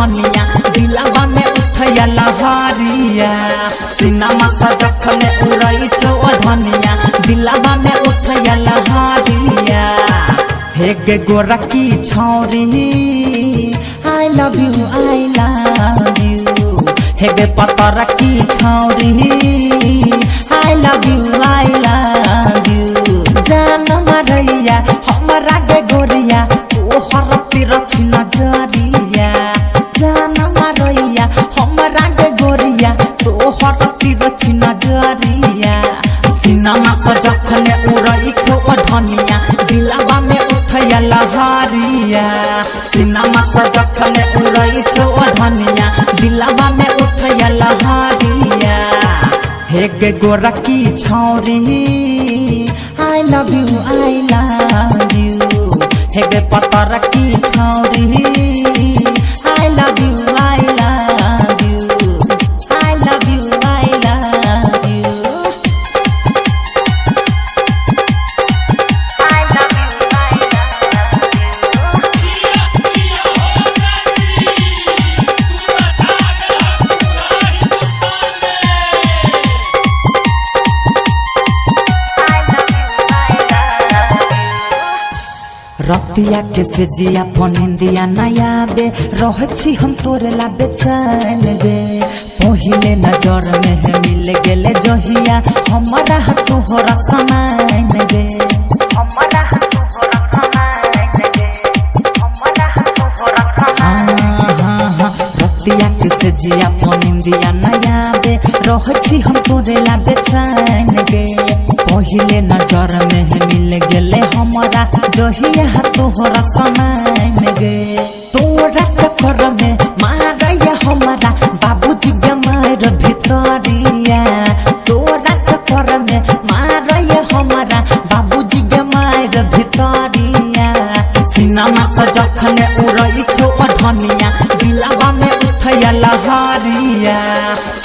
धनिया दिलवा में उठैया लहरिया सिनमा सजखले उड़ै छौ धनिया दिलवा में उठैया लहरिया हे गे गोरा की छौरी आई लव यू हे गे पतर की छौरी आई लव यू जान मारैया हमरा गे गोरिया तोहर तिरछी नजरिया जान मारैया हमरा गे गोरिया तोहर तिरछी नजरिया सिनमा सजखले उड़ै छौ धनिया दिलवा में उठैया लहरिया सिनमा सजखले उड़ै छौ धनिया दिलवा में उठैया लहरिया हे गे गोरा की छौरी आई लव यू हे गे पतर की छौरी I love you I love you रतिया के से जिया पनिंदिया नया बे रहछी हम तोरे ला बेचैन गे पहिले नजर में है मिल गेले जहिया हमरा तोहरा समान गे हमरा तोहरा समान गे हमरा तोहरा समान रतिया के से जिया पनिंदिया नया बे रहछी हम तोरे ला बेचैन गे पहिले नजर में है मिल गेले हमरा जहिया तोहरा समान गे तोरा चक्कर में मारैया हमरा बाबूजी के मार भितरिया तोरा चक्कर में मारैया हमरा बाबूजी के मार भितरिया सिनमा सजखले उड़ै छौ धनिया दिलवा में उठैया लहरिया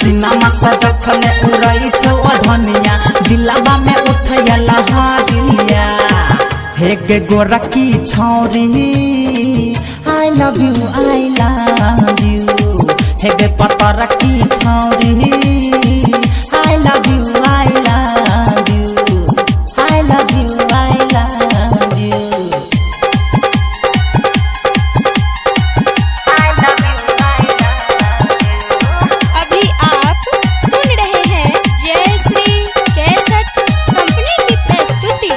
सिनमा सजखले उड़ै छौ धनिया दिलवा में उठैया लहरिया हे गे गोरा की छौरी आई लव यू हे गे पतर की छौरी आई लव यू अभी आप सुन रहे हैं जय श्री कैसेट कंपनी की प्रस्तुति।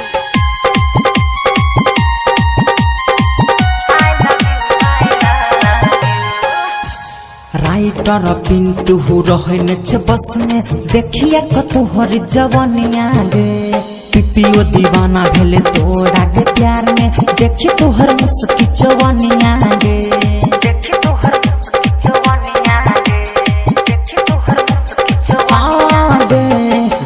राइटर पिंटू रहने छे बस में देखिए कतोहर जवनिया गे पिपियो दीवाना भेले तोरा गे प्यार में देखी तोहर मुस्की जवनिया गे देखी तोहर मुस्की जवनिया देखी तोहर मुस्की जवनिया गे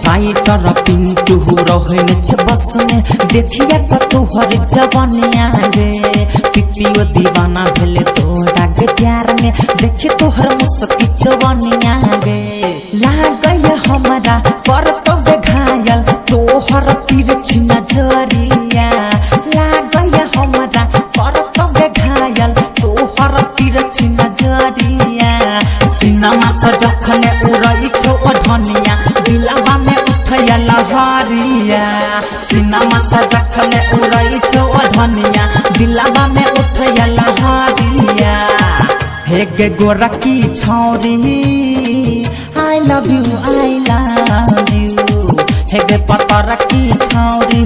राइटर पिंटू रहने छे बस में देखिए कतोहर जवनिया गे पिपियो दीवाना भेले तोरा गे प्यार में देखी तोहर मुस्की जवनिया गे लागैया हमरा पर तो घायल तोहर तिरछी नजरिया लागैया हमरा पर तो घायल तोहर तिरछी नजरिया सिनमा सजखले उड़ै छौ धनिया दिलवा में उठैया लहरिया सिनमा सजखले उड़ै छौ धनिया दिलवा में उठैया लहरिया हे गे गोरा की छौरी आई लव यू हे गे पतर की छौरी